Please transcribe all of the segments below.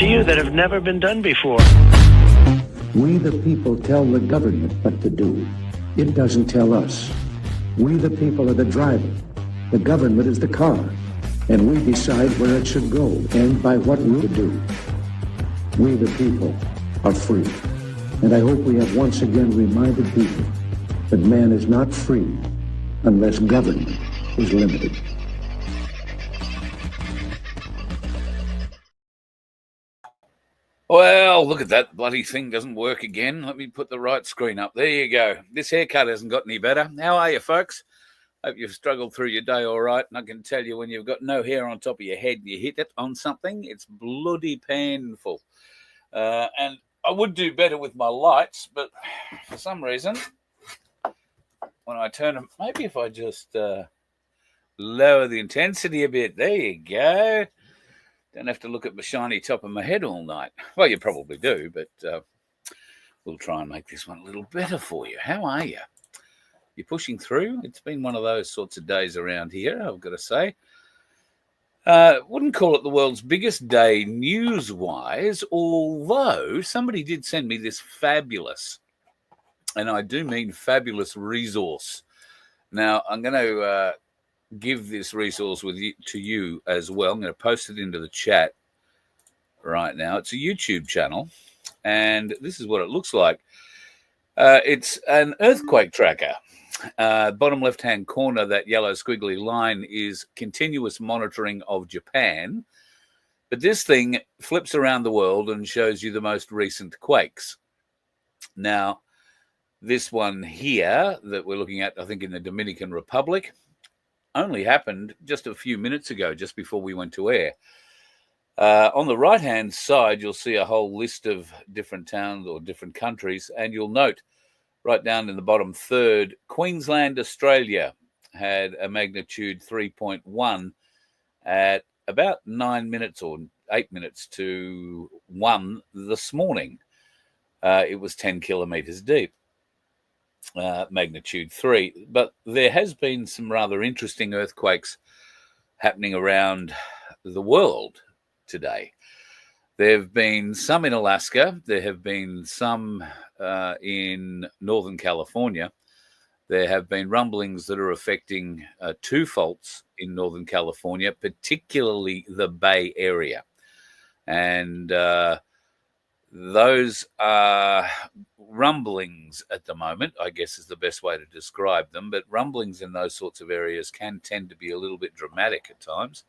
you that have never been done before. We the people tell the government what to do. It doesn't tell us. We the people are the driver. The government is the car. And we decide where it should go and by what route to do. We the people are free. And I hope we have once again reminded people that man is not free unless government is limited. Well, look at that bloody thing doesn't work again. Let me put the right screen up. There you go. This haircut hasn't got any better. How are you, folks? Hope you've struggled through your day all right. And I can tell you, when you've got no hair on top of your head and you hit it on something, it's bloody painful. And I would do better with my lights, but for some reason, when I turn them, maybe if I just lower the intensity a bit. There you go. Don't have to look at the shiny top of my head all night. Well, you probably do, but we'll try and make this one a little better for you. How are you? You're pushing through? It's been one of those sorts of days around here, I've got to say. Wouldn't call it the world's biggest day news-wise, although somebody did send me this fabulous, and I do mean fabulous, resource. Now, I'm going to give this resource to you as well. I'm going to post it into the chat right now. It's a YouTube channel, and this is what it looks like. It's an earthquake tracker. Bottom left-hand corner, that yellow squiggly line is continuous monitoring of Japan. But this thing flips around the world and shows you the most recent quakes. Now, this one here that we're looking at, I think in the Dominican Republic, only happened just a few minutes ago, just before we went to air. On the right-hand side, you'll see a whole list of different towns or different countries, and you'll note right down in the bottom third, Queensland, Australia, had a magnitude 3.1 at about 9 minutes or 8 minutes to 1 this morning. It was 10 kilometres deep, magnitude 3. But there has been some rather interesting earthquakes happening around the world today. There have been some in Alaska. There have been some in Northern California. There have been rumblings that are affecting two faults in Northern California, particularly the Bay Area. And those are rumblings at the moment, I guess is the best way to describe them. But rumblings in those sorts of areas can tend to be a little bit dramatic at times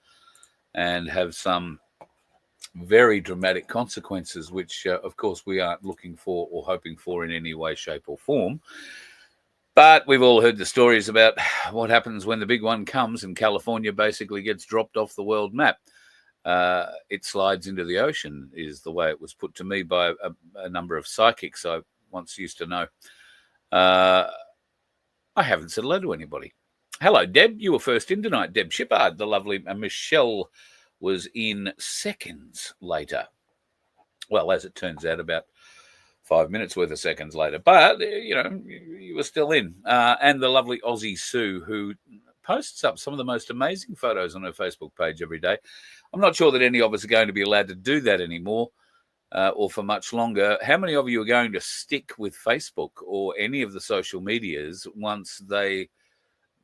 and have some very dramatic consequences, which, of course, we aren't looking for or hoping for in any way, shape or form. But we've all heard the stories about what happens when the big one comes and California basically gets dropped off the world map. It slides into the ocean, is the way it was put to me by a number of psychics I once used to know. I haven't said hello to anybody. Hello, Deb. You were first in tonight. Deb Shippard, the lovely Michelle, was in seconds later. Well, as it turns out, about 5 minutes worth of seconds later. But, you know, you were still in. And the lovely Aussie Sue, who posts up some of the most amazing photos on her Facebook page every day. I'm not sure that any of us are going to be allowed to do that anymore or for much longer. How many of you are going to stick with Facebook or any of the social medias once they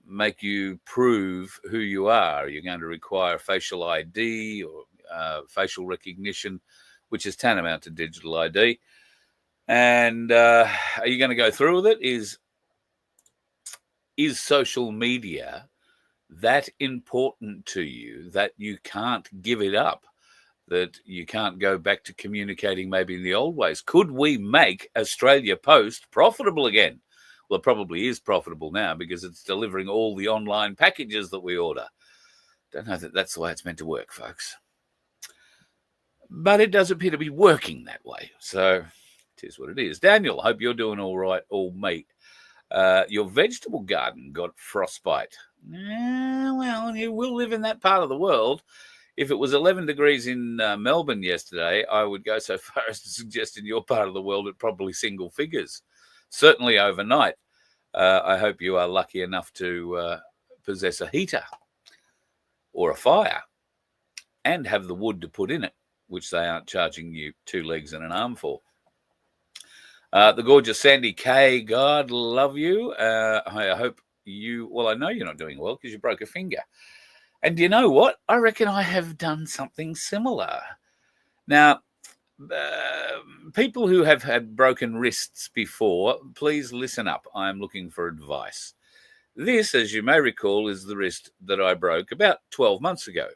make you prove who you are? You're going to require facial ID or facial recognition, which is tantamount to digital ID. And are you going to go through with it? Is social media that important to you that you can't give it up, that you can't go back to communicating maybe in the old ways? Could we make Australia Post profitable again? Well, it probably is profitable now because it's delivering all the online packages that we order. Don't know that that's the way it's meant to work, folks. But it does appear to be working that way. So it is what it is. Daniel, hope you're doing all right, all mate. Your vegetable garden got frostbite. Well, you will live in that part of the world. If it was 11 degrees in Melbourne yesterday, I would go so far as to suggest in your part of the world it probably single figures. Certainly overnight. I hope you are lucky enough to possess a heater or a fire and have the wood to put in it. which they aren't charging you 2 legs and an arm for. The gorgeous Sandy K, God love you. I hope I know you're not doing well because you broke a finger. And you know what? I reckon I have done something similar. Now, people who have had broken wrists before, please listen up. I am looking for advice. This, as you may recall, is the wrist that I broke about 12 months ago.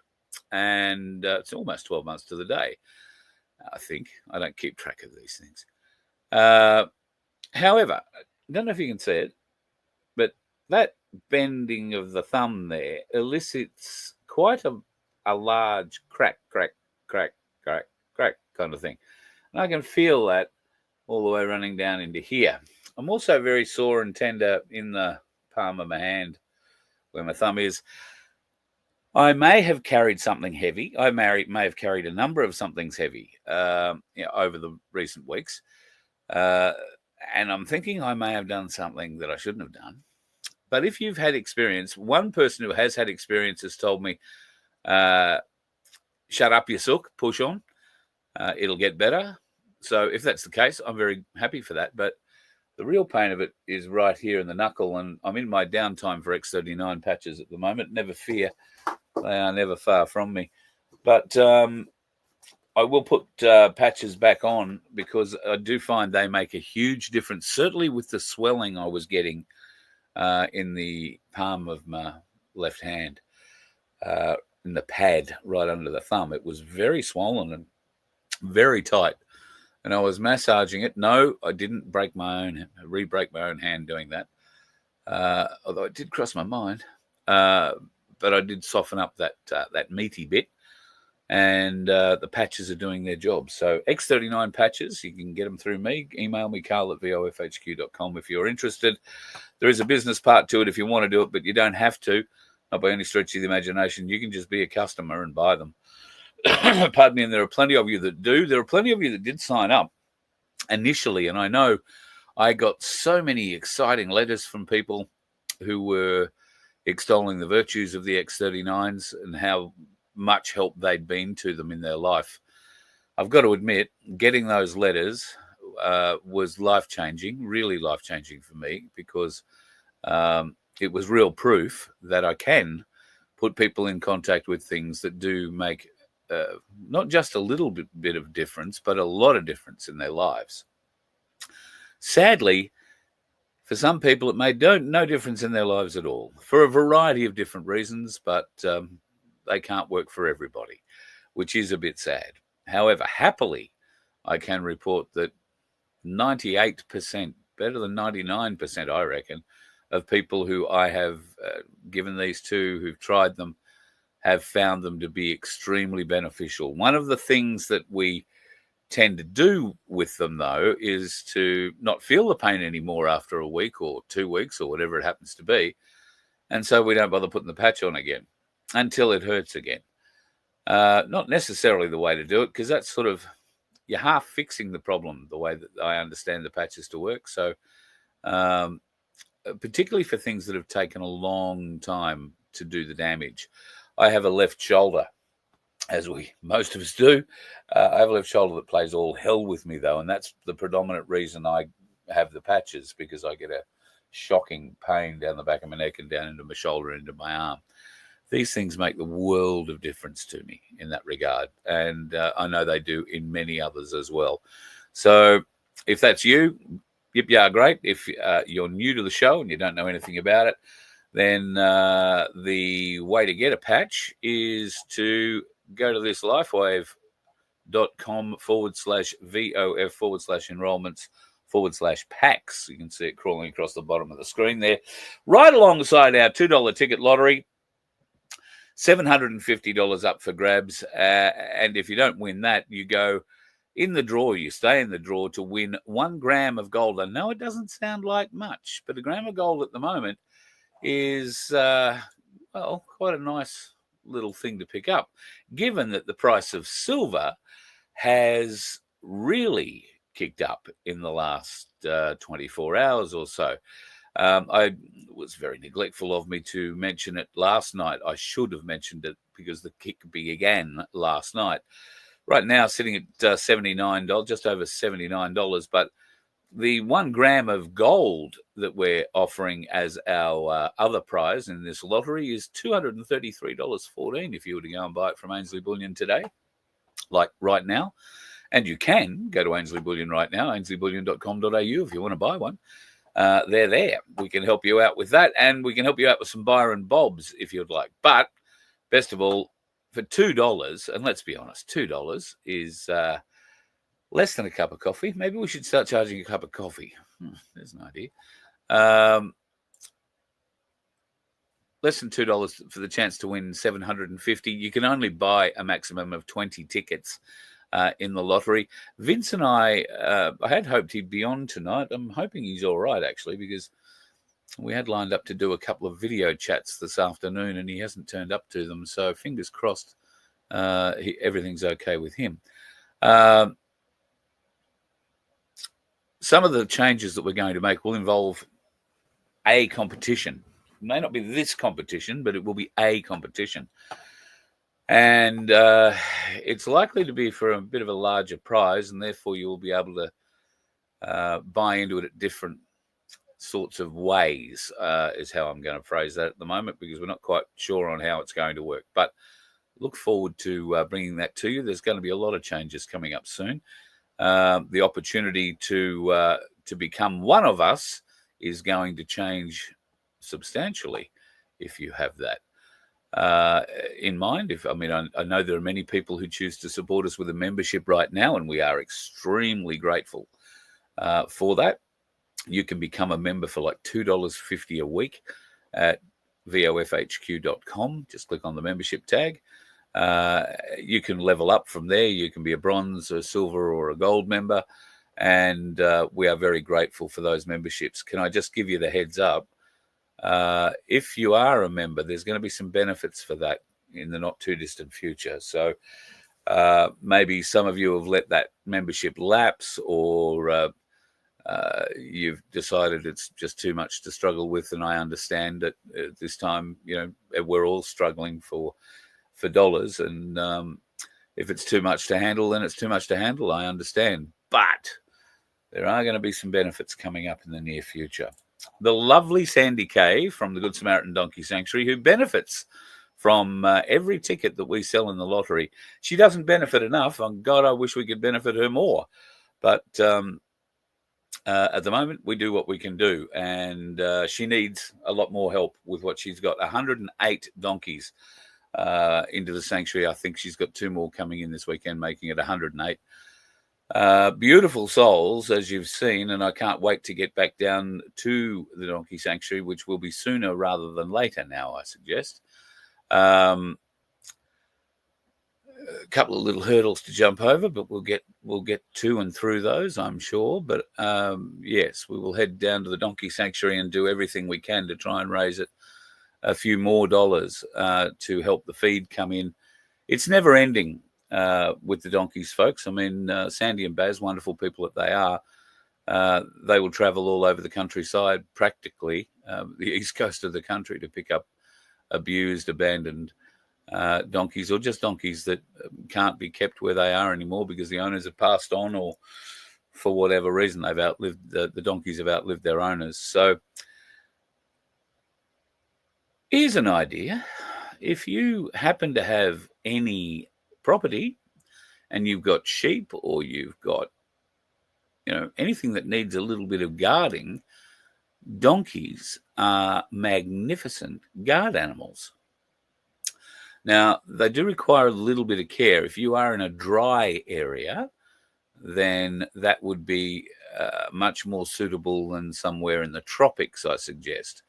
And it's almost 12 months to the day, I think. I don't keep track of these things. However, I don't know if you can see it, but that bending of the thumb there elicits quite a large crack, crack, crack, crack, crack kind of thing. And I can feel that all the way running down into here. I'm also very sore and tender in the palm of my hand where my thumb is. I may have carried something heavy. I may have carried a number of somethings heavy over the recent weeks. And I'm thinking I may have done something that I shouldn't have done. But if you've had experience, one person who has had experience has told me, shut up, you sook, push on. It'll get better. So if that's the case, I'm very happy for that. But the real pain of it is right here in the knuckle. And I'm in my downtime for X39 patches at the moment. Never fear. They are never far from me. But I will put patches back on because I do find they make a huge difference, certainly with the swelling I was getting in the palm of my left hand, in the pad right under the thumb. It was very swollen and very tight. And I was massaging it. No, I didn't re-break my own hand doing that, although it did cross my mind. But I did soften up that meaty bit. And the patches are doing their job. So X39 patches, you can get them through me. Email me, carl@vofhq.com if you're interested. There is a business part to it if you want to do it, but you don't have to. Not by any stretch of the imagination. You can just be a customer and buy them. Pardon me, and there are plenty of you that do. There are plenty of you that did sign up initially, and I know I got so many exciting letters from people who were extolling the virtues of the X39s and how much help they'd been to them in their life. I've got to admit, getting those letters was life-changing, really life-changing for me, because it was real proof that I can put people in contact with things that do make not just a little bit of difference, but a lot of difference in their lives. Sadly, for some people, it made no difference in their lives at all, for a variety of different reasons, but they can't work for everybody, which is a bit sad. However, happily, I can report that 98%, better than 99%, I reckon, of people who I have given these to, who've tried them, have found them to be extremely beneficial. One of the things that we tend to do with them, though, is to not feel the pain anymore after a week or 2 weeks or whatever it happens to be. And so we don't bother putting the patch on again until it hurts again. Not necessarily the way to do it, because that's sort of, you're half fixing the problem the way that I understand the patches to work. So particularly for things that have taken a long time to do the damage. I have a left shoulder, as most of us do. I have a left shoulder that plays all hell with me, though, and that's the predominant reason I have the patches, because I get a shocking pain down the back of my neck and down into my shoulder and into my arm. These things make the world of difference to me in that regard, and I know they do in many others as well. So if that's you, yip, yeah, great. If you're new to the show and you don't know anything about it, then the way to get a patch is to go to this lifewave.com/VOF/enrollments/packs. You can see it crawling across the bottom of the screen there, right alongside our $2 ticket lottery. $750 up for grabs. And if you don't win that, you go in the draw. You stay in the draw to win 1 gram of gold. I know it doesn't sound like much, but a gram of gold at the moment is, quite a nice little thing to pick up, given that the price of silver has really kicked up in the last 24 hours or so. I was very neglectful of me to mention it last night. I should have mentioned it because the kick began last night. right now sitting at $79, just over $79. But the 1 gram of gold that we're offering as our other prize in this lottery is $233.14 if you were to go and buy it from Ainsley Bullion today, like right now. And you can go to Ainsley Bullion right now, ainsleyBullion.com.au if you want to buy one. They're there. We can help you out with that, and we can help you out with some Byron Bobs if you'd like. But best of all, for $2, and let's be honest, $2 is less than a cup of coffee. Maybe we should start charging a cup of coffee. There's an idea. Less than $2 for the chance to win $750. You can only buy a maximum of 20 tickets in the lottery. Vince and I had hoped he'd be on tonight. I'm hoping he's all right, actually, because we had lined up to do a couple of video chats this afternoon, and he hasn't turned up to them. So fingers crossed everything's okay with him. Some of the changes that we're going to make will involve a competition. It may not be this competition, but it will be a competition. And it's likely to be for a bit of a larger prize, and therefore you will be able to buy into it at different sorts of ways, is how I'm going to phrase that at the moment, because we're not quite sure on how it's going to work. But look forward to bringing that to you. There's going to be a lot of changes coming up soon. The opportunity to become one of us is going to change substantially if you have that in mind. I know there are many people who choose to support us with a membership right now, and we are extremely grateful for that. You can become a member for like $2.50 a week at vofhq.com. Just click on the membership tag. You can level up from there. You can be a bronze, a silver, or a gold member, and we are very grateful for those memberships. Can I just give you the heads up? If you are a member, there's going to be some benefits for that in the not too distant future. So maybe some of you have let that membership lapse, or you've decided it's just too much to struggle with. And I understand that at this time, we're all struggling for dollars, and if it's too much to handle, then it's too much to handle. I understand, but there are going to be some benefits coming up in the near future. The lovely Sandy Kay from the Good Samaritan Donkey Sanctuary, who benefits from every ticket that we sell in the lottery. She doesn't benefit enough. Oh, God, I wish we could benefit her more. But at the moment, we do what we can do. And she needs a lot more help with what she's got. 108 donkeys into the sanctuary. I think she's got 2 more coming in this weekend, making it 108. Beautiful souls, as you've seen, and I can't wait to get back down to the Donkey Sanctuary, which will be sooner rather than later now, I suggest. A couple of little hurdles to jump over, but we'll get to and through those, I'm sure. But yes, we will head down to the Donkey Sanctuary and do everything we can to try and raise it a few more dollars to help the feed come in. It's never ending with the donkeys, folks. I mean, Sandy and Baz, wonderful people that they are, they will travel all over the countryside, practically the east coast of the country, to pick up abused, abandoned donkeys, or just donkeys that can't be kept where they are anymore because the owners have passed on, or for whatever reason they've outlived, the donkeys have outlived their owners. So here's an idea. If you happen to have any property and you've got sheep, or you've got anything that needs a little bit of guarding, donkeys are magnificent guard animals. Now, they do require a little bit of care. If you are in a dry area, then that would be much more suitable than somewhere in the tropics, I suggest.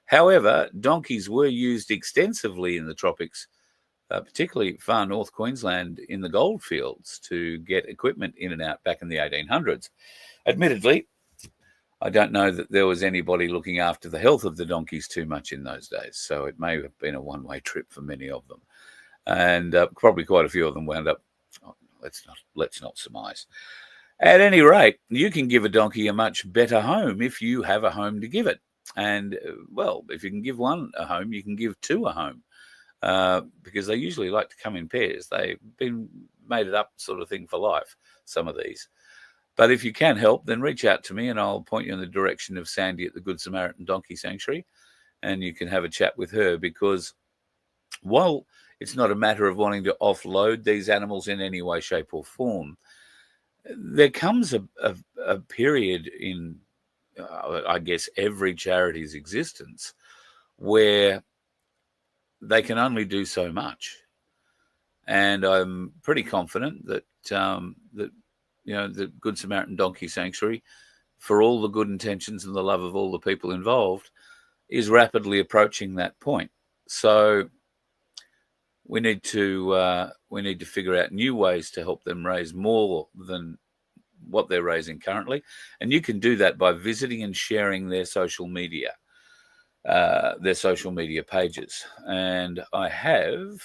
However, donkeys were used extensively in the tropics, particularly far north Queensland in the goldfields, to get equipment in and out back in the 1800s. Admittedly, I don't know that there was anybody looking after the health of the donkeys too much in those days, so it may have been a one-way trip for many of them. And probably quite a few of them wound up, let's not surmise. At any rate, you can give a donkey a much better home if you have a home to give it. And, well, if you can give one a home, you can give 2 a home. because they usually like to come in pairs. They've been made it up sort of thing for life, some of these. But if you can help, then reach out to me and I'll point you in the direction of Sandy at the Good Samaritan Donkey Sanctuary, and you can have a chat with her, because while it's not a matter of wanting to offload these animals in any way, shape or form, there comes a period in, I guess, every charity's existence where they can only do so much. And I'm pretty confident that the Good Samaritan Donkey Sanctuary, for all the good intentions and the love of all the people involved, is rapidly approaching that point. So we need to figure out new ways to help them raise more than what they're raising currently, and you can do that by visiting and sharing their social media pages. And I have.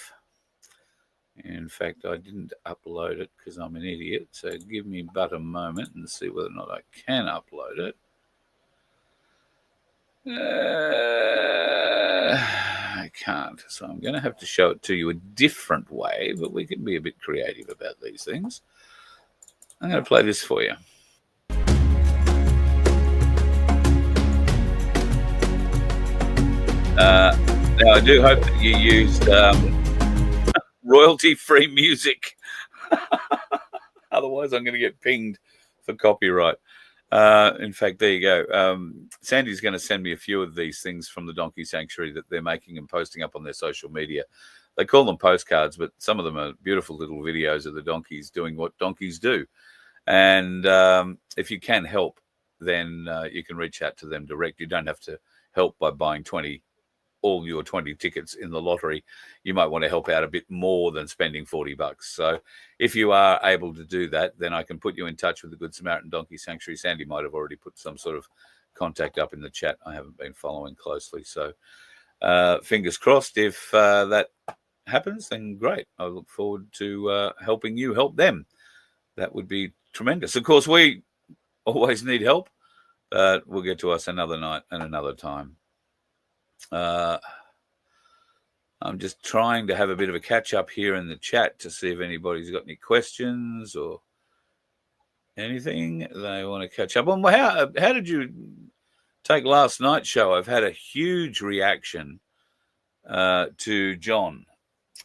In fact, I didn't upload it because I'm an idiot. So give me but a moment and see whether or not I can upload it. I can't. So I'm going to have to show it to you a different way, but we can be a bit creative about these things. I'm going to play this for you. Now, I do hope that you used royalty-free music. Otherwise, I'm going to get pinged for copyright. In fact, there you go. Sandy's going to send me a few of these things from the Donkey Sanctuary that they're making and posting up on their social media. They call them postcards, but some of them are beautiful little videos of the donkeys doing what donkeys do. And if you can help, then you can reach out to them direct. You don't have to help by buying all your 20 tickets in the lottery. You might want to help out a bit more than spending $40. So if you are able to do that, then I can put you in touch with the Good Samaritan Donkey Sanctuary. Sandy might have already put some sort of contact up in the chat. I haven't been following closely. So fingers crossed, if that happens, then great. I look forward to helping you help them. That would be tremendous. Of course, we always need help, but we'll get to us another night and another time. I'm just trying to have a bit of a catch up here in the chat to see if anybody's got any questions or anything they want to catch up on. Well, how did you take last night's show? I've had a huge reaction to John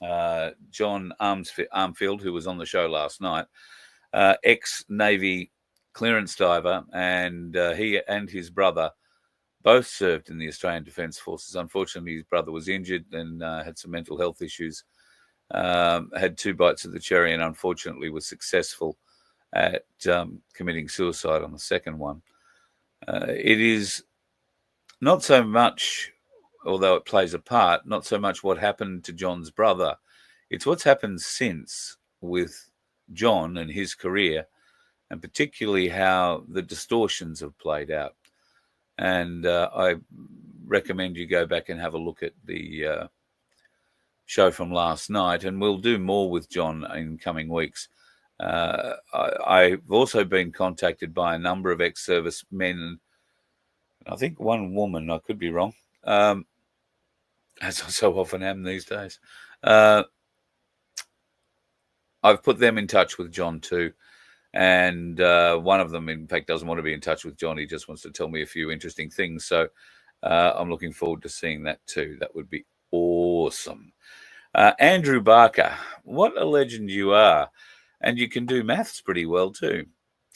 Armfield, who was on the show last night, ex-Navy clearance diver, and he and his brother both served in the Australian Defence Forces. Unfortunately, his brother was injured and had some mental health issues, had 2 bites of the cherry, and unfortunately was successful at committing suicide on the second one. It is not so much, although it plays a part, not so much what happened to John's brother. It's what's happened since with John and his career, and particularly how the distortions have played out. And I recommend you go back and have a look at the show from last night, and we'll do more with John in coming weeks. I've also been contacted by a number of ex-service men, I think one woman, I could be wrong, as I so often am these days. I've put them in touch with John too. And one of them, in fact, doesn't want to be in touch with John. He just wants to tell me a few interesting things. So I'm looking forward to seeing that too. That would be awesome. Andrew Barker, what a legend you are. And you can do maths pretty well too.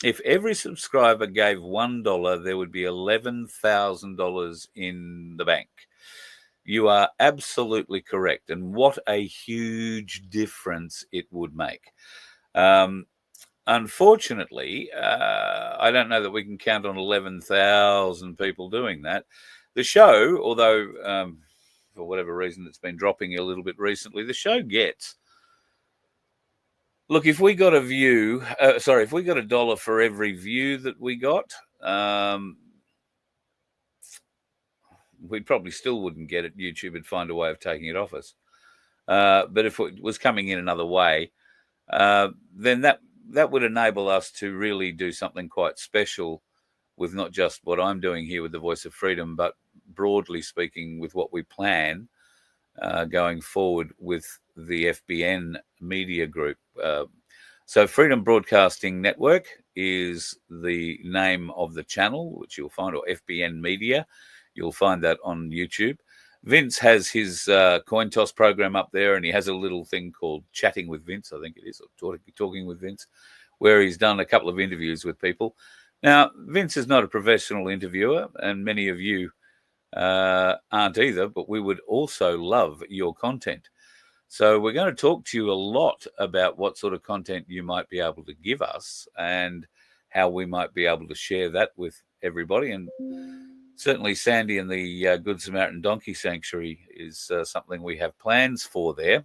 If every subscriber gave $1, there would be $11,000 in the bank. You are absolutely correct. And what a huge difference it would make. Unfortunately, I don't know that we can count on 11,000 people doing that. The show, although for whatever reason it's been dropping a little bit recently, the show gets... Look, if we got a view, if we got $1 for every view that we got, we probably still wouldn't get it. YouTube would find a way of taking it off us. But if it was coming in another way, then that would enable us to really do something quite special with not just what I'm doing here with the Voice of Freedom, but broadly speaking with what we plan going forward with the FBN media group. So Freedom Broadcasting Network is the name of the channel, which you'll find, or FBN Media. You'll find that on YouTube. Vince has his coin toss program up there, and he has a little thing called Chatting with Vince, I think it is, or Talking with Vince, where he's done a couple of interviews with people. Now, Vince is not a professional interviewer, and many of you aren't either, but we would also love your content. So we're going to talk to you a lot about what sort of content you might be able to give us and how we might be able to share that with everybody. And certainly Sandy and the Good Samaritan Donkey Sanctuary is something we have plans for there.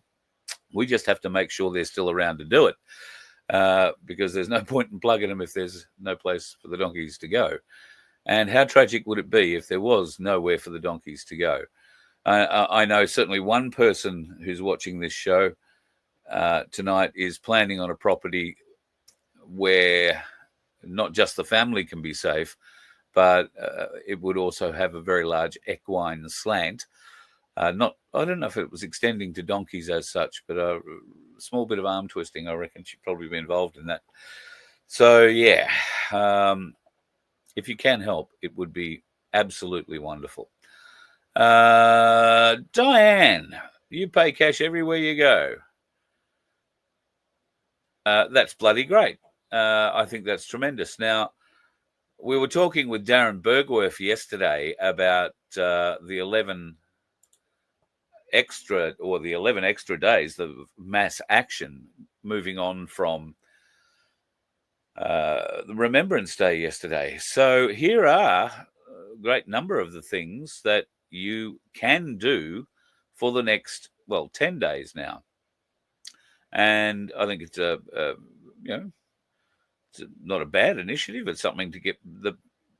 We just have to make sure they're still around to do it, because there's no point in plugging them if there's no place for the donkeys to go. And how tragic would it be if there was nowhere for the donkeys to go? I know certainly one person who's watching this show tonight is planning on a property where not just the family can be safe, but it would also have a very large equine slant. I don't know if it was extending to donkeys as such, but a small bit of arm twisting, I reckon she'd probably be involved in that. So, yeah, if you can help, it would be absolutely wonderful. Diane, you pay cash everywhere you go. That's bloody great. I think that's tremendous. Now, we were talking with Darren Bergworth yesterday about the 11 extra days of mass action moving on from the Remembrance Day yesterday. So here are a great number of the things that you can do for the next 10 days now, and I think it's it's not a bad initiative. It's something to get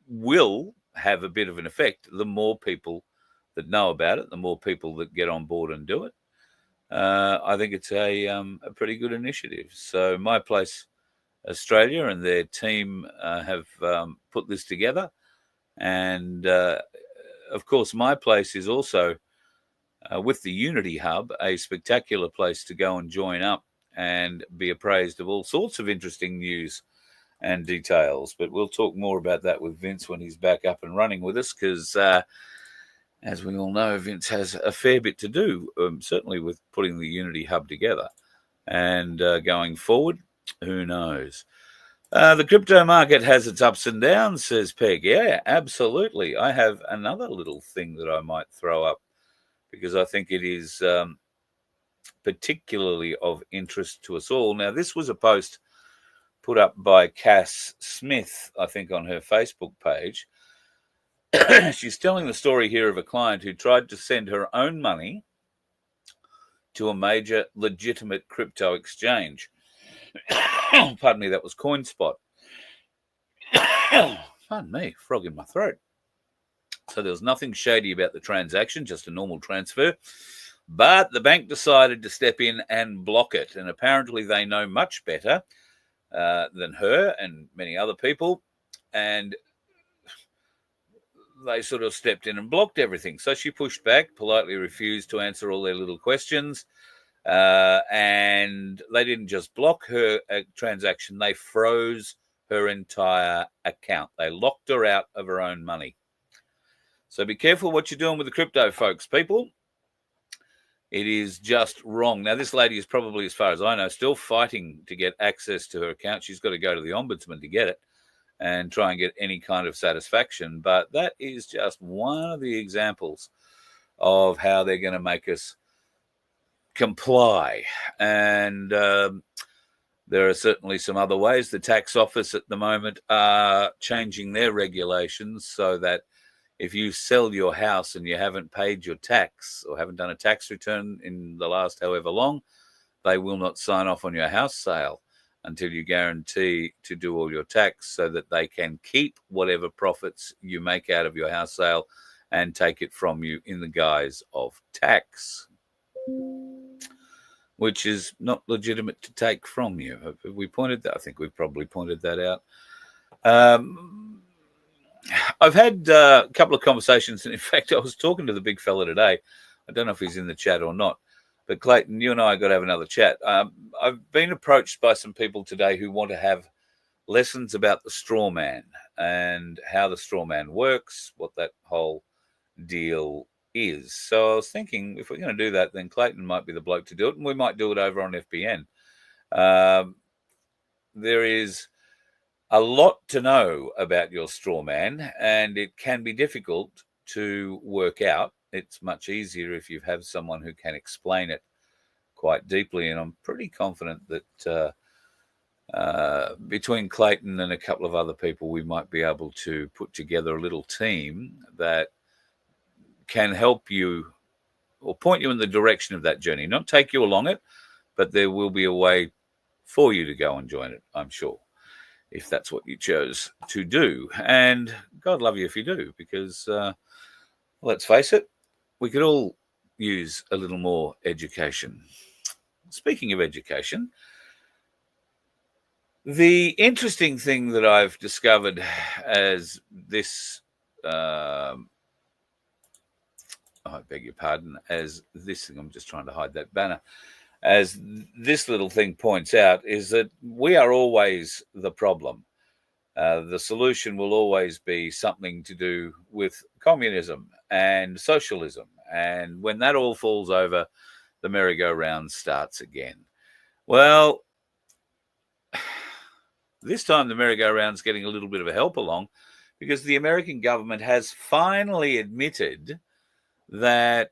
will have a bit of an effect. The more people that know about it, the more people that get on board and do it. I think it's a pretty good initiative. So My Place Australia and their team have put this together, and of course, My Place is also, with the Unity Hub, a spectacular place to go and join up and be appraised of all sorts of interesting news and details. But we'll talk more about that with Vince when he's back up and running with us, because, as we all know, Vince has a fair bit to do, certainly with putting the Unity Hub together. And going forward, who knows? The crypto market has its ups and downs, says Peg. Yeah, absolutely. I have another little thing that I might throw up because I think it is particularly of interest to us all. Now, this was a post put up by Cass Smith, I think, on her Facebook page. She's telling the story here of a client who tried to send her own money to a major legitimate crypto exchange. Pardon me, that was CoinSpot. Pardon me, frog in my throat. So there was nothing shady about the transaction, just a normal transfer. But the bank decided to step in and block it. And apparently they know much better than her and many other people. And they sort of stepped in and blocked everything. So she pushed back, politely refused to answer all their little questions. And they didn't just block her transaction, they froze her entire account. They locked her out of her own money. So be careful what you're doing with the crypto, folks, people. It is just wrong. Now, this lady is probably, as far as I know, still fighting to get access to her account. She's got to go to the ombudsman to get it and try and get any kind of satisfaction. But that is just one of the examples of how they're going to make us comply. And there are certainly some other ways. The tax office at the moment are changing their regulations so that if you sell your house and you haven't paid your tax or haven't done a tax return in the last however long, they will not sign off on your house sale until you guarantee to do all your tax, so that they can keep whatever profits you make out of your house sale and take it from you in the guise of tax, which is not legitimate to take from you. Have we pointed that? I think we've probably pointed that out. I've had a couple of conversations, and in fact, I was talking to the big fella today I don't know if he's in the chat or not. But Clayton, you and I got to have another chat. I've been approached by some people today who want to have lessons about the straw man and how the straw man works, what that whole deal is. So I was thinking, if we're going to do that, then Clayton might be the bloke to do it, and we might do it over on FBN. There is a lot to know about your straw man, and it can be difficult to work out. It's much easier if you have someone who can explain it quite deeply, and I'm pretty confident that between Clayton and a couple of other people, we might be able to put together a little team that can help you or point you in the direction of that journey. Not take you along it, but there will be a way for you to go and join it, I'm sure, if that's what you chose to do. And God love you if you do, because let's face it, we could all use a little more education. Speaking of education, the interesting thing that I've discovered as this, I beg your pardon, as this thing, I'm just trying to hide that banner, as this little thing points out, is that we are always the problem. The solution will always be something to do with communism and socialism. And when that all falls over, the merry-go-round starts again. Well, this time the merry-go-round's getting a little bit of a help along, because the American government has finally admitted that,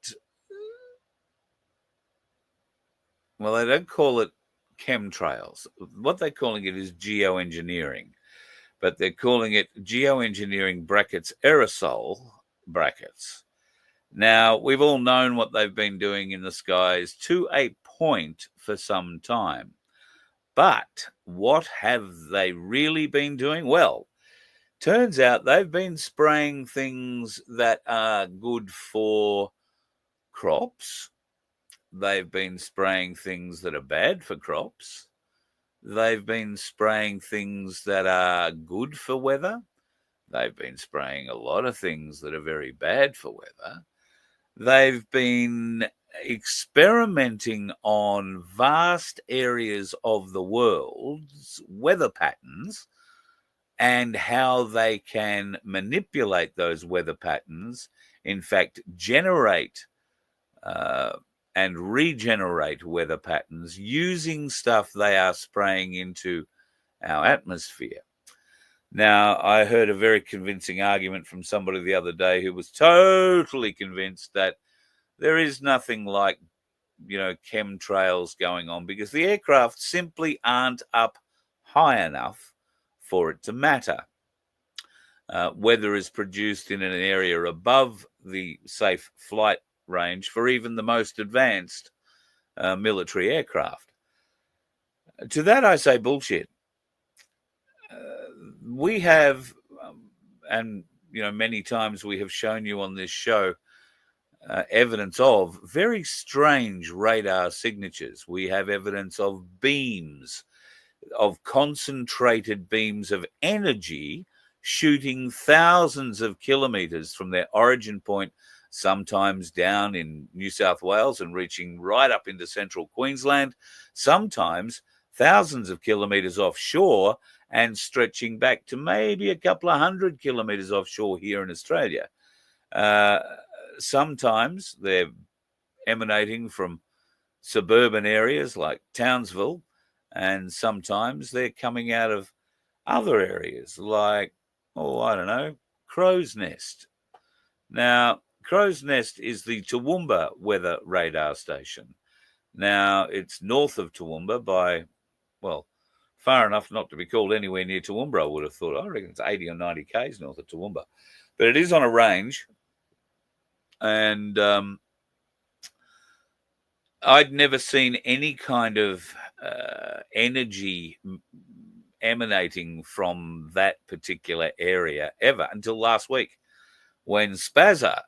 well, they don't call it ChemTrails. What they're calling it is geoengineering, but they're calling it geoengineering brackets aerosol brackets. Now, we've all known what they've been doing in the skies to a point for some time. But what have they really been doing? Well, turns out they've been spraying things that are good for crops. They've been spraying things that are bad for crops. They've been spraying things that are good for weather. They've been spraying a lot of things that are very bad for weather. They've been experimenting on vast areas of the world's weather patterns and how they can manipulate those weather patterns, in fact, generate and regenerate weather patterns using stuff they are spraying into our atmosphere. Now, I heard a very convincing argument from somebody the other day who was totally convinced that there is nothing like, chemtrails going on, because the aircraft simply aren't up high enough for it to matter. Weather is produced in an area above the safe flight range for even the most advanced military aircraft. To that I say bullshit. We have, and many times we have shown you on this show, evidence of very strange radar signatures. We have evidence of beams, of concentrated beams of energy shooting thousands of kilometers from their origin point, sometimes down in New South Wales and reaching right up into central Queensland, sometimes thousands of kilometers offshore and stretching back to maybe a couple of 100 kilometers offshore here in Australia. Sometimes they're emanating from suburban areas like Townsville, and sometimes they're coming out of other areas like, Crow's Nest. Now, Crow's Nest is the Toowoomba weather radar station. Now, it's north of Toowoomba by, far enough not to be called anywhere near Toowoomba, I would have thought. I reckon it's 80 or 90 k's north of Toowoomba. But it is on a range, and I'd never seen any kind of energy emanating from that particular area ever until last week, when Spazza,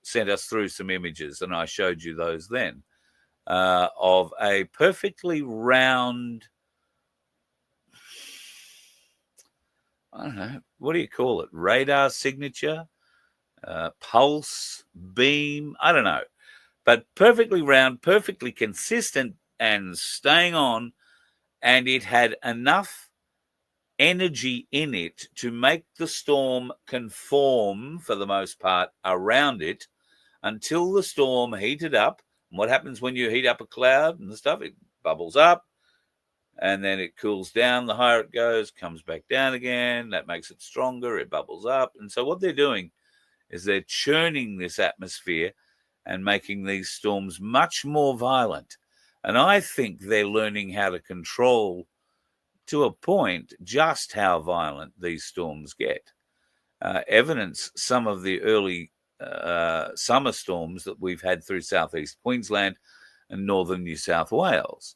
sent us through some images, and I showed you those then, of a perfectly round, I don't know, what do you call it? Radar signature, pulse, beam, I don't know. but perfectly round, perfectly consistent and staying on. And it had enough energy in it to make the storm conform, for the most part, around it until the storm heated up. And what happens when you heat up a cloud and stuff? It bubbles up and then it cools down. The higher it goes, comes back down again. That makes it stronger. It bubbles up. And so what they're doing is they're churning this atmosphere and making these storms much more violent. And I think they're learning how to control, to a point, just how violent these storms get. Evidence some of the early summer storms that we've had through southeast Queensland and northern New South Wales.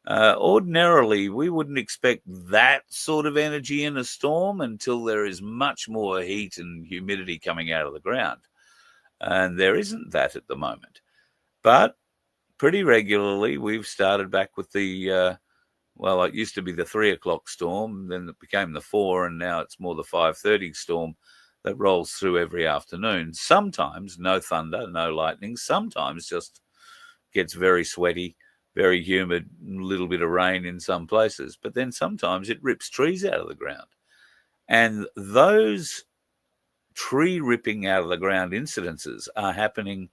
Ordinarily, we wouldn't expect that sort of energy in a storm until there is much more heat and humidity coming out of the ground. And there isn't that at the moment. But pretty regularly, we've started back with the well, it used to be the 3 o'clock storm, then it became the 4, and now it's more the 5:30 storm that rolls through every afternoon. Sometimes no thunder, no lightning. Sometimes just gets very sweaty, very humid, a little bit of rain in some places. But then sometimes it rips trees out of the ground. And those tree ripping out of the ground incidences are happening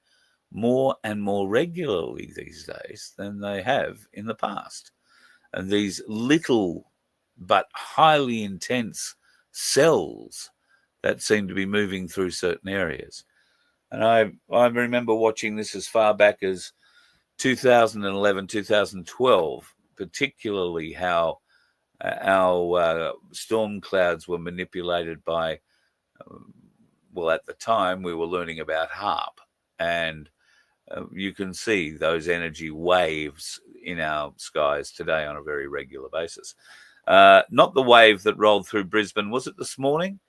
more and more regularly these days than they have in the past. And these little but highly intense cells that seem to be moving through certain areas. And I remember watching this as far back as 2011, 2012, particularly how our storm clouds were manipulated by, well, at the time we were learning about HAARP, and you can see those energy waves in our skies today on a very regular basis. Not the wave that rolled through Brisbane. Was it this morning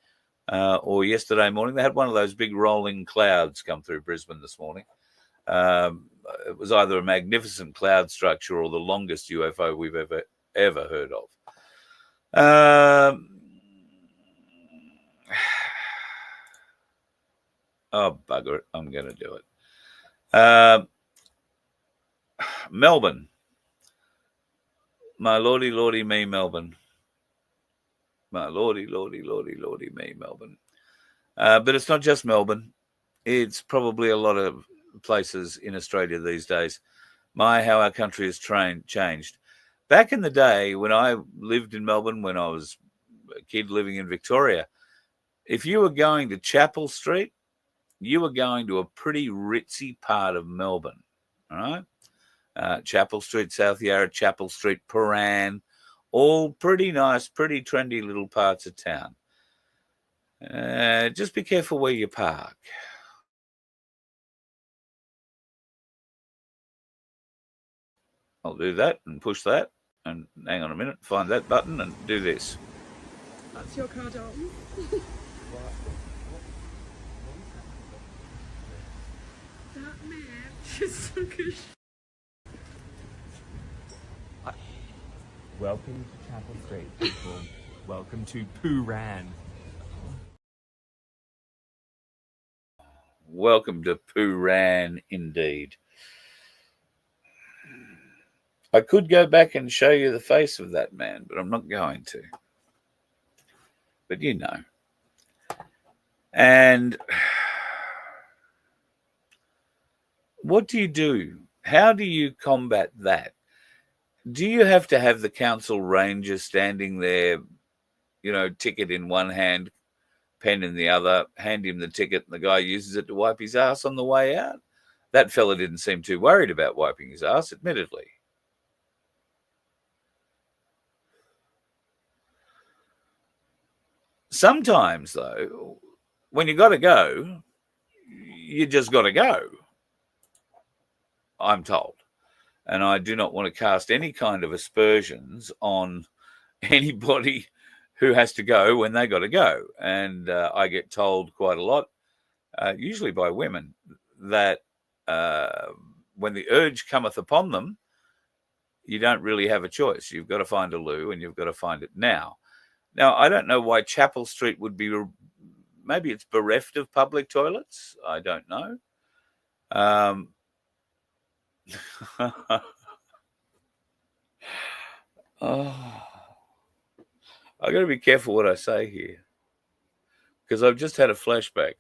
or yesterday morning? They had one of those big rolling clouds come through Brisbane this morning. It was either a magnificent cloud structure or the longest UFO we've ever heard of. Oh, bugger it. I'm going to do it. Melbourne. My lordy, lordy me, Melbourne. My lordy, lordy, lordy, lordy me, Melbourne. But it's not just Melbourne. It's probably a lot of places in Australia these days. My, how our country has changed. Back in the day when I lived in Melbourne, when I was a kid living in Victoria, if you were going to Chapel Street, you were going to a pretty ritzy part of Melbourne, all right? Chapel Street, South Yarra, Chapel Street, Paran, all pretty nice, pretty trendy little parts of town. Just be careful where you park. I'll do that and push that, and hang on a minute, find that button and do this. That's your car, Dalton. That man is so good. Welcome to Chapel Street, people. Welcome to Pooran. Welcome to Pooran, indeed. I could go back and show you the face of that man, but I'm not going to. But you know. And what do you do? How do you combat that? Do you have to have the council ranger standing there, you know, ticket in one hand, pen in the other, hand him the ticket, and the guy uses it to wipe his ass on the way out? That fella didn't seem too worried about wiping his ass, admittedly. Sometimes, though, when you got to go, you just got to go, I'm told. And I do not want to cast any kind of aspersions on anybody who has to go when they got to go. And I get told quite a lot, usually by women, that when the urge cometh upon them, you don't really have a choice. You've got to find a loo, and you've got to find it now. Now, I don't know why Chapel Street would be, maybe it's bereft of public toilets. I don't know. Oh, I got to be careful what I say here because I've just had a flashback.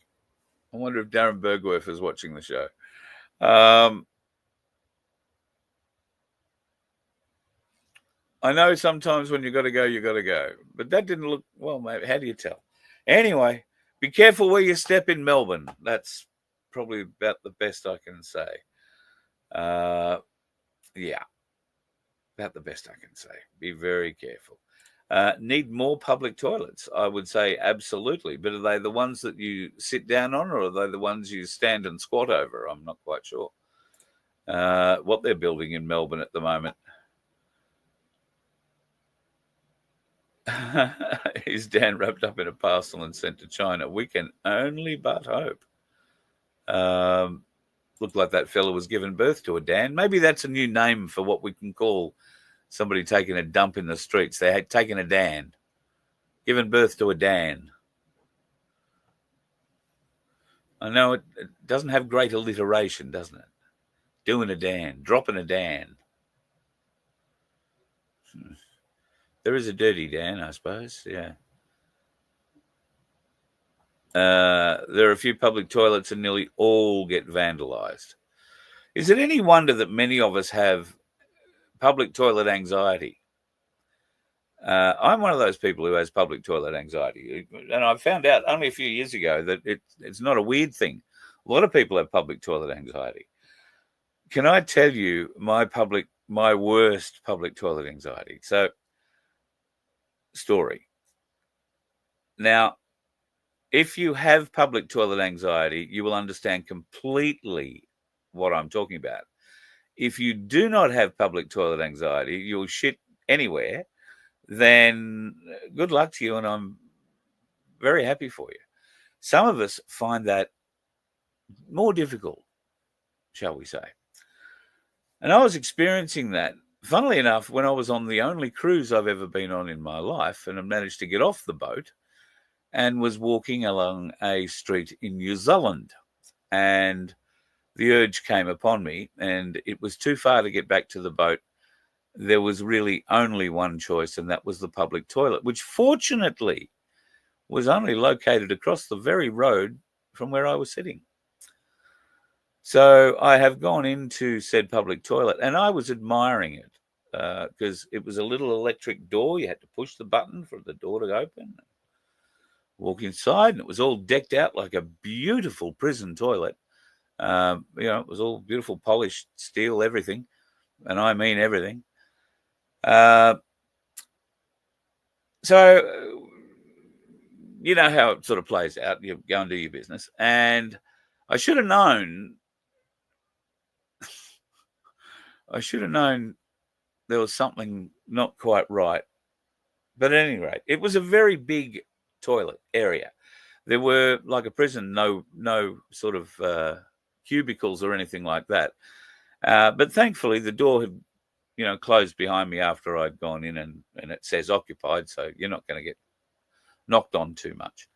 I wonder if Darren Bergwerf is watching the show. I know sometimes when you got to go, but that didn't look well, mate. How do you tell? Anyway, be careful where you step in Melbourne. That's probably about the best I can say. Yeah, about the best I can say. Be very careful. Need more public toilets? I would say absolutely. But are they the ones that you sit down on, or are they the ones you stand and squat over? I'm not quite sure what they're building in Melbourne at the moment. Is Dan wrapped up in a parcel and sent to China? We can only but hope. Looked like that fella was given birth to a Dan. Maybe that's a new name for what we can call somebody taking a dump in the streets. They had taken a Dan, given birth to a Dan. I know it doesn't have great alliteration, doesn't it? Doing a Dan, dropping a Dan. There is a dirty Dan, I suppose. Yeah. There are a few public toilets and nearly all get vandalized. Is it any wonder that many of us have public toilet anxiety? I'm one of those people who has public toilet anxiety. And I found out only a few years ago that it's not a weird thing. A lot of people have public toilet anxiety. Can I tell you my worst public toilet anxiety? So, story. Now, if you have public toilet anxiety, you will understand completely what I'm talking about. If you do not have public toilet anxiety, you'll shit anywhere, then good luck to you, and I'm very happy for you. Some of us find that more difficult, shall we say. And I was experiencing that, funnily enough, when I was on the only cruise I've ever been on in my life, and I managed to get off the boat and was walking along a street in New Zealand. And the urge came upon me, and it was too far to get back to the boat. There was really only one choice, and that was the public toilet, which fortunately was only located across the very road from where I was sitting. So I have gone into said public toilet, and I was admiring it because it was a little electric door. You had to push the button for the door to open. Walk inside, and it was all decked out like a beautiful prison toilet. It was all beautiful, polished steel, everything, and I mean everything. So you know how it sort of plays out. You go and do your business, and I should have known. I should have known there was something not quite right. But at any rate, it was a very big toilet area. There were, like a prison, no sort of cubicles or anything like that. But thankfully, the door had, closed behind me after I'd gone in, and it says occupied, so you're not going to get knocked on too much.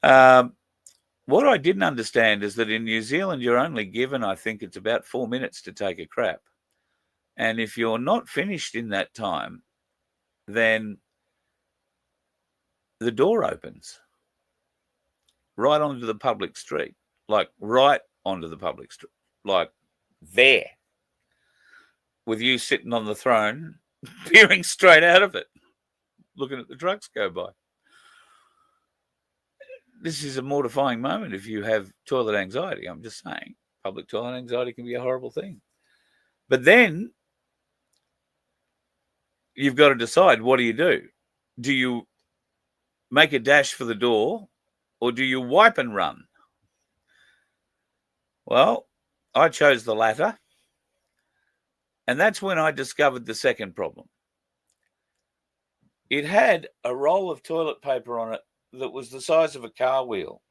What I didn't understand is that in New Zealand, you're only given, I think it's about 4 minutes to take a crap. And if you're not finished in that time, then the door opens right onto the public street, like right onto the public street, like there, with you sitting on the throne, peering straight out of it, looking at the trucks go by. This is a mortifying moment if you have toilet anxiety. I'm just saying, public toilet anxiety can be a horrible thing. But then you've got to decide, what do you do? Do you make a dash for the door, or do you wipe and run? Well, I chose the latter. And that's when I discovered the second problem. It had a roll of toilet paper on it that was the size of a car wheel.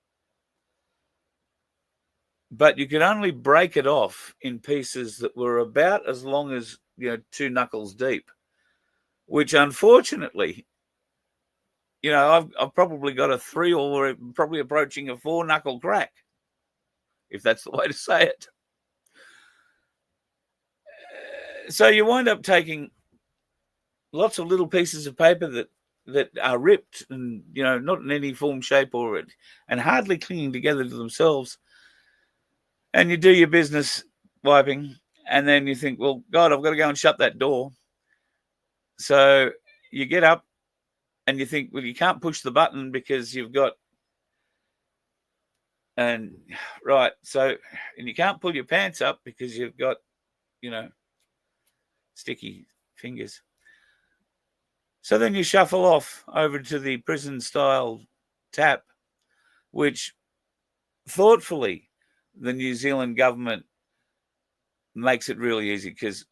But you could only break it off in pieces that were about as long as, 2 knuckles deep, which unfortunately, I've probably got a 3 or probably approaching a 4 knuckle crack, if that's the way to say it. So you wind up taking lots of little pieces of paper that are ripped and, not in any form, shape, and hardly clinging together to themselves. And you do your business wiping, and then you think, well, God, I've got to go and shut that door. So you get up and you think, well, you can't push the button because you've got, and you can't pull your pants up because you've got, sticky fingers. So then you shuffle off over to the prison-style tap, which thoughtfully the New Zealand government makes it really easy because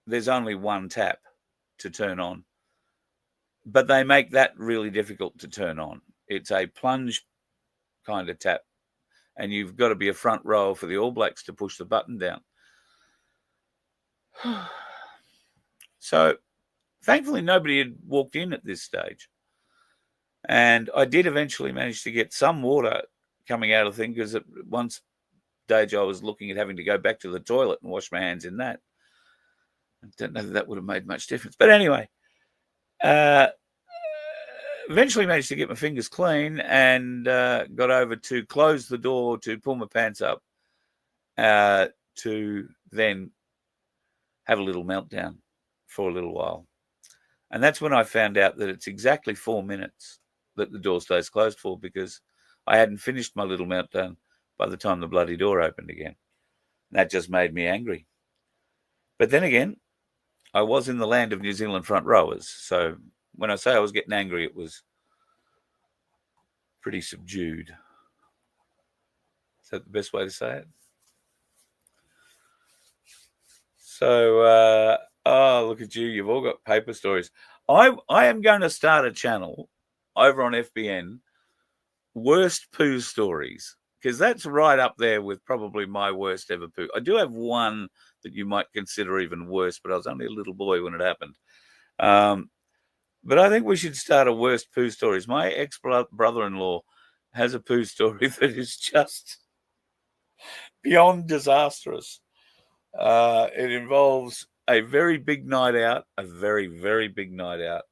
there's only one tap to turn on. But they make that really difficult to turn on. It's a plunge kind of tap, and you've got to be a front row for the All Blacks to push the button down. So thankfully, nobody had walked in at this stage. And I did eventually manage to get some water coming out of the thing, because at one stage I was looking at having to go back to the toilet and wash my hands in that. I don't know that would have made much difference. But anyway, eventually managed to get my fingers clean and got over to close the door to pull my pants up to then have a little meltdown for a little while. And that's when I found out that it's exactly 4 minutes that the door stays closed for, because I hadn't finished my little meltdown by the time the bloody door opened again. And that just made me angry. But then again, I was in the land of New Zealand front rowers. So when I say I was getting angry, it was pretty subdued. Is that the best way to say it? So, look at you. You've all got paper stories. I am going to start a channel over on FBN, Worst Poo Stories, because that's right up there with probably my worst ever poo. I do have one that you might consider even worse, but I was only a little boy when it happened. But I think we should start a Worst Poo Stories. My ex-brother-in-law has a poo story that is just beyond disastrous. It involves a very big night out, a very, very big night out,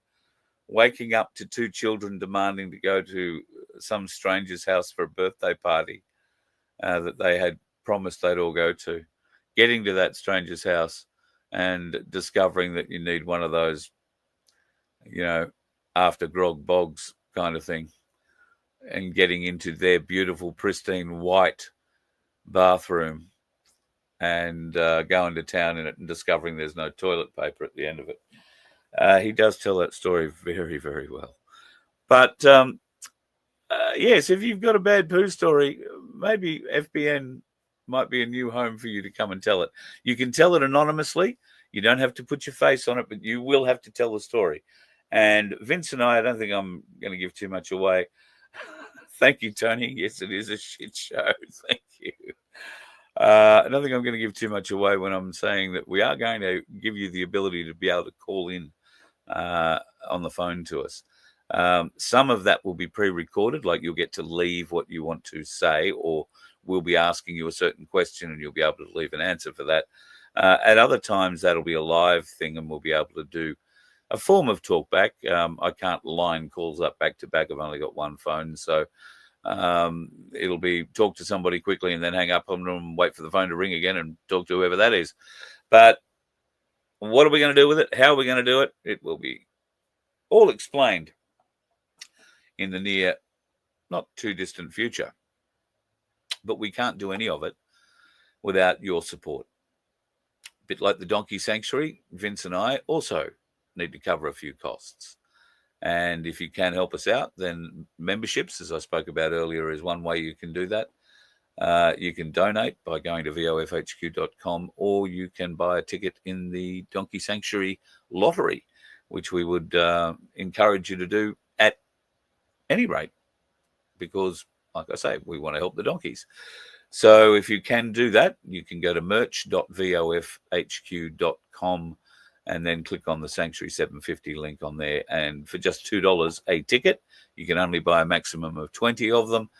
waking up to two children demanding to go to some stranger's house for a birthday party that they had promised they'd all go to, getting to that stranger's house and discovering that you need one of those, after grog bogs kind of thing, and getting into their beautiful, pristine white bathroom and going to town in it and discovering there's no toilet paper at the end of it. He does tell that story very, very well. But, yes, if you've got a bad poo story, maybe FBN might be a new home for you to come and tell it. You can tell it anonymously. You don't have to put your face on it, but you will have to tell the story. And Vince and I don't think I'm going to give too much away. Thank you, Tony. Yes, it is a shit show. Thank you. I don't think I'm going to give too much away when I'm saying that we are going to give you the ability to be able to call in on the phone to us. Some of that will be pre-recorded, like you'll get to leave what you want to say, or we'll be asking you a certain question and you'll be able to leave an answer for that. At other times, that'll be a live thing and we'll be able to do a form of talkback. I can't line calls up back to back. I've only got one phone, so it'll be talk to somebody quickly and then hang up on them and wait for the phone to ring again and talk to whoever that is. But what are we going to do with it? How are we going to do it? It will be all explained in the near, not too distant future. But we can't do any of it without your support. A bit like the Donkey Sanctuary, Vince and I also need to cover a few costs. And if you can help us out, then memberships, as I spoke about earlier, is one way you can do that. You can donate by going to vofhq.com, or you can buy a ticket in the Donkey Sanctuary lottery, which we would encourage you to do at any rate, because, like I say, we want to help the donkeys. So if you can do that, you can go to merch.vofhq.com and then click on the Sanctuary 750 link on there. And for just $2 a ticket, you can only buy a maximum of 20 of them.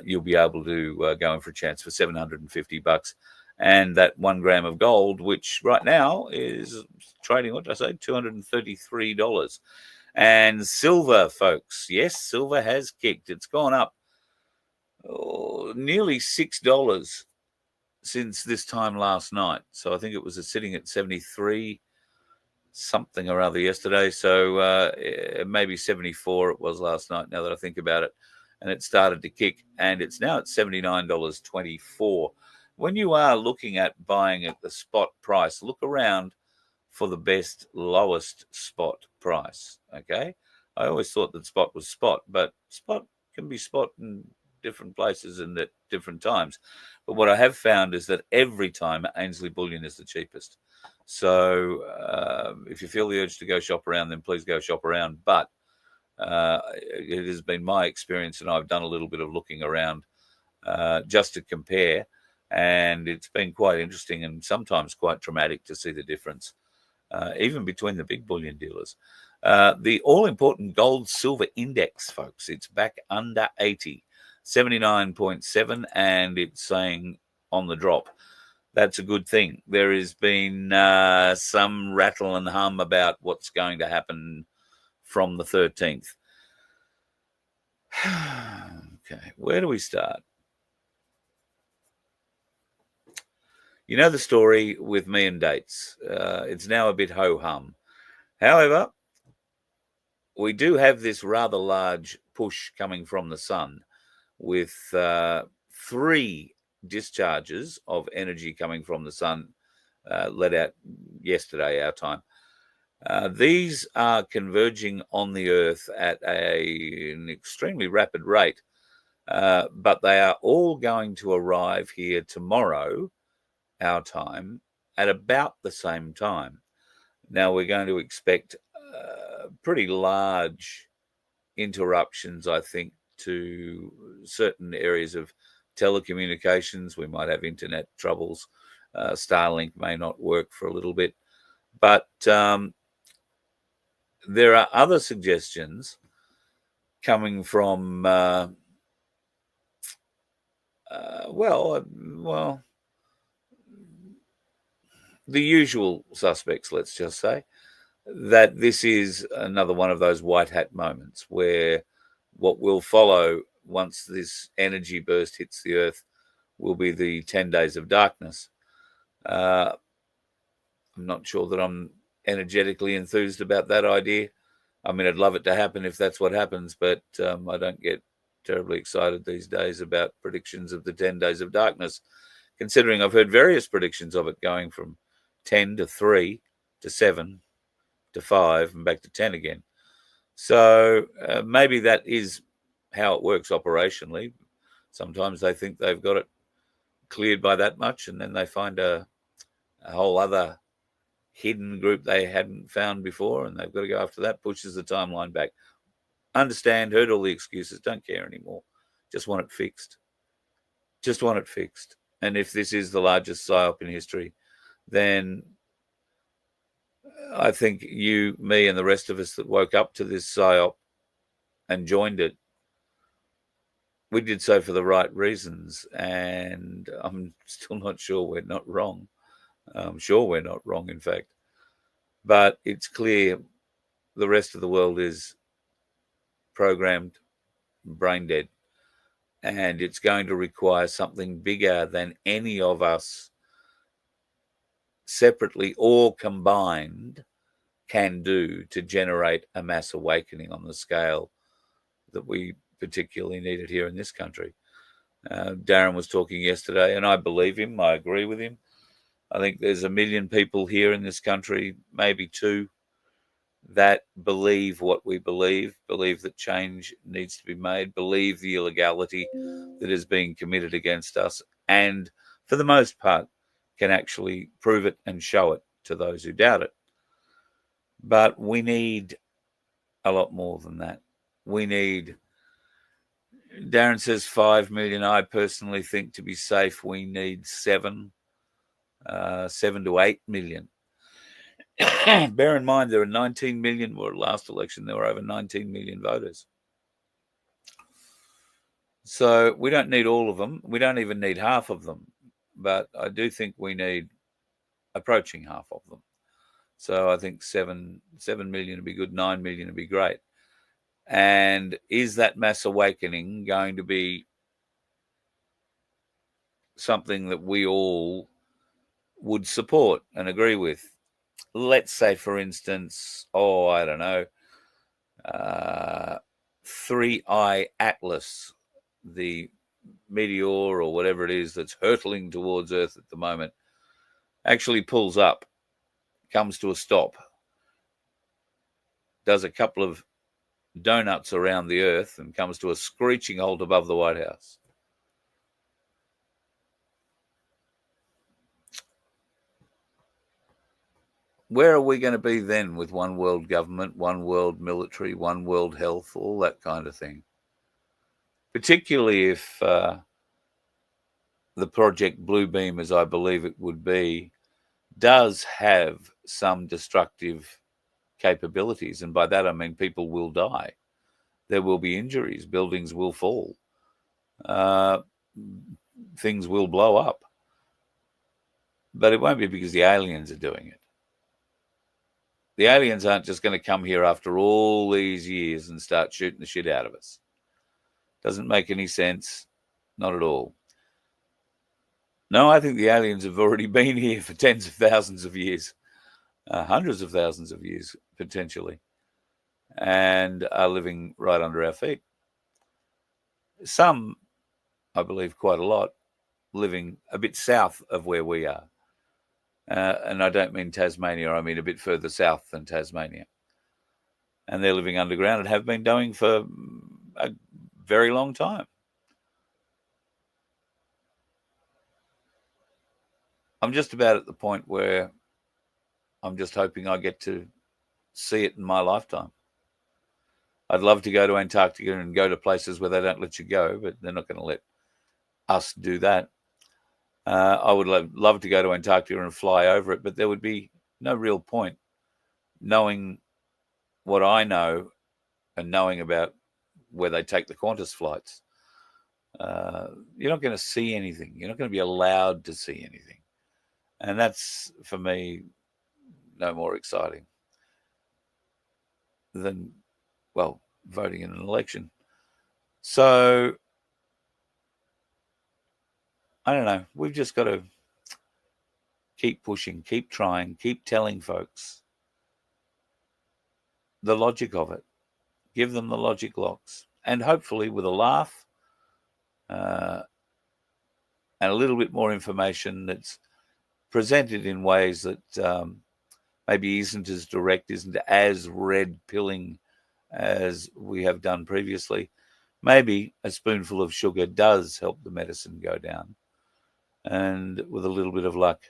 You'll be able to go in for a chance for $750 And that 1 gram of gold, which right now is trading, what did I say, $233. And silver, folks, yes, silver has kicked. It's gone up nearly $6 since this time last night. So I think it was sitting at 73 something or other yesterday. So maybe 74 it was last night, now that I think about it. And it started to kick, and it's now at $79.24. When you are looking at buying at the spot price, look around for the best, lowest spot price, okay? I always thought that spot was spot, but spot can be spot in different places and at different times. But what I have found is that every time Ainsley Bullion is the cheapest. So if you feel the urge to go shop around, then please go shop around. But it has been my experience, and I've done a little bit of looking around just to compare, and it's been quite interesting and sometimes quite traumatic to see the difference, even between the big bullion dealers. The all-important gold-silver index, folks, it's back under 80, 79.7, and it's saying on the drop. That's a good thing. There has been some rattle and hum about what's going to happen from the 13th. Okay, where do we start? You know the story with me and dates. It's now a bit ho-hum. However, we do have this rather large push coming from the sun with 3 discharges of energy coming from the sun let out yesterday, our time. These are converging on the Earth at an extremely rapid rate, but they are all going to arrive here tomorrow, our time, at about the same time. Now, we're going to expect pretty large interruptions, I think, to certain areas of telecommunications. We might have internet troubles. Starlink may not work for a little bit. But there are other suggestions coming from, the usual suspects, let's just say, that this is another one of those white hat moments where what will follow once this energy burst hits the Earth will be the 10 days of darkness. I'm not sure that I'm energetically enthused about that idea. I mean, I'd love it to happen if that's what happens, but I don't get terribly excited these days about predictions of the 10 days of darkness, considering I've heard various predictions of it going from 10 to 3 to 7 to 5 and back to 10 again. So maybe that is how it works operationally. Sometimes they think they've got it cleared by that much, and then they find a whole other hidden group they hadn't found before, and they've got to go after that, pushes the timeline back. Understand, heard all the excuses, don't care anymore. Just want it fixed. Just want it fixed. And if this is the largest PSYOP in history, then I think you, me, and the rest of us that woke up to this PSYOP and joined it, we did so for the right reasons. And I'm still not sure we're not wrong. I'm sure we're not wrong, in fact. But it's clear the rest of the world is programmed, brain dead. And it's going to require something bigger than any of us separately or combined can do to generate a mass awakening on the scale that we particularly needed here in this country. Darren was talking yesterday, and I believe him. I agree with him. I think there's 1 million people here in this country, maybe 2, that believe what we believe that change needs to be made, believe the illegality that is being committed against us, and for the most part can actually prove it and show it to those who doubt it. But we need a lot more than that. We need, Darren says 5 million. I personally think to be safe, we need 7 to 8 million. Bear in mind, there are 19 million, or last election, there were over 19 million voters. So we don't need all of them. We don't even need half of them. but I do think we need approaching half of them. So I think 7 million would be good, 9 million would be great. And is that mass awakening going to be something that we all would support and agree with? Let's say, for instance, I don't know, 3I Atlas, the meteor or whatever it is that's hurtling towards Earth at the moment, actually pulls up, comes to a stop, does a couple of donuts around the Earth and comes to a screeching halt above the White House. Where are we going to be then with one world government, one world military, one world health, all that kind of thing? Particularly if the Project Bluebeam, as I believe it would be, does have some destructive capabilities. And by that, I mean people will die. There will be injuries. Buildings will fall. Things will blow up. But it won't be because the aliens are doing it. The aliens aren't just going to come here after all these years and start shooting the shit out of us. Doesn't make any sense. Not at all. No, I think the aliens have already been here for tens of thousands of years, hundreds of thousands of years, potentially, and are living right under our feet. Some, I believe quite a lot, living a bit south of where we are. And I don't mean Tasmania, I mean a bit further south than Tasmania. And they're living underground and have been doing for a very long time. I'm just about at the point where I'm just hoping I get to see it in my lifetime. I'd love to go to Antarctica and go to places where they don't let you go, but they're not going to let us do that. I would love to go to Antarctica and fly over it, but there would be no real point knowing what I know and knowing about where they take the Qantas flights. You're not going to see anything. You're not going to be allowed to see anything. And that's, for me, no more exciting than, well, voting in an election. So, I don't know. We've just got to keep pushing, keep trying, keep telling folks the logic of it. Give them the logic locks. And hopefully with a laugh and a little bit more information that's presented in ways that maybe isn't as direct, isn't as red-pilling as we have done previously. Maybe a spoonful of sugar does help the medicine go down. And with a little bit of luck,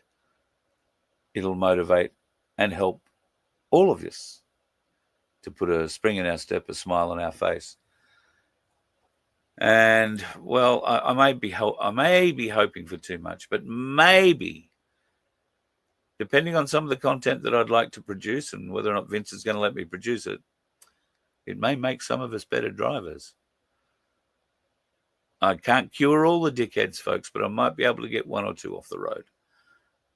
it'll motivate and help all of us to put a spring in our step, a smile on our face. And, well, I may be hoping for too much, but maybe, depending on some of the content that I'd like to produce and whether or not Vince is going to let me produce it, it may make some of us better drivers. I can't cure all the dickheads, folks, but I might be able to get one or two off the road.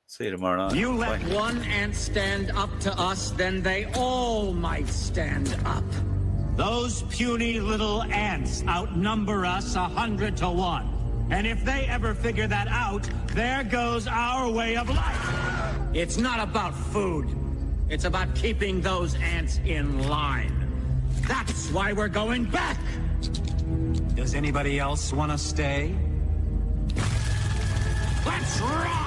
See you tomorrow night. You let one ant stand up to us, then they all might stand up. Those puny little ants outnumber us 100 to 1. And if they ever figure that out, there goes our way of life. It's not about food. It's about keeping those ants in line. That's why we're going back. Does anybody else want to stay? Let's rock!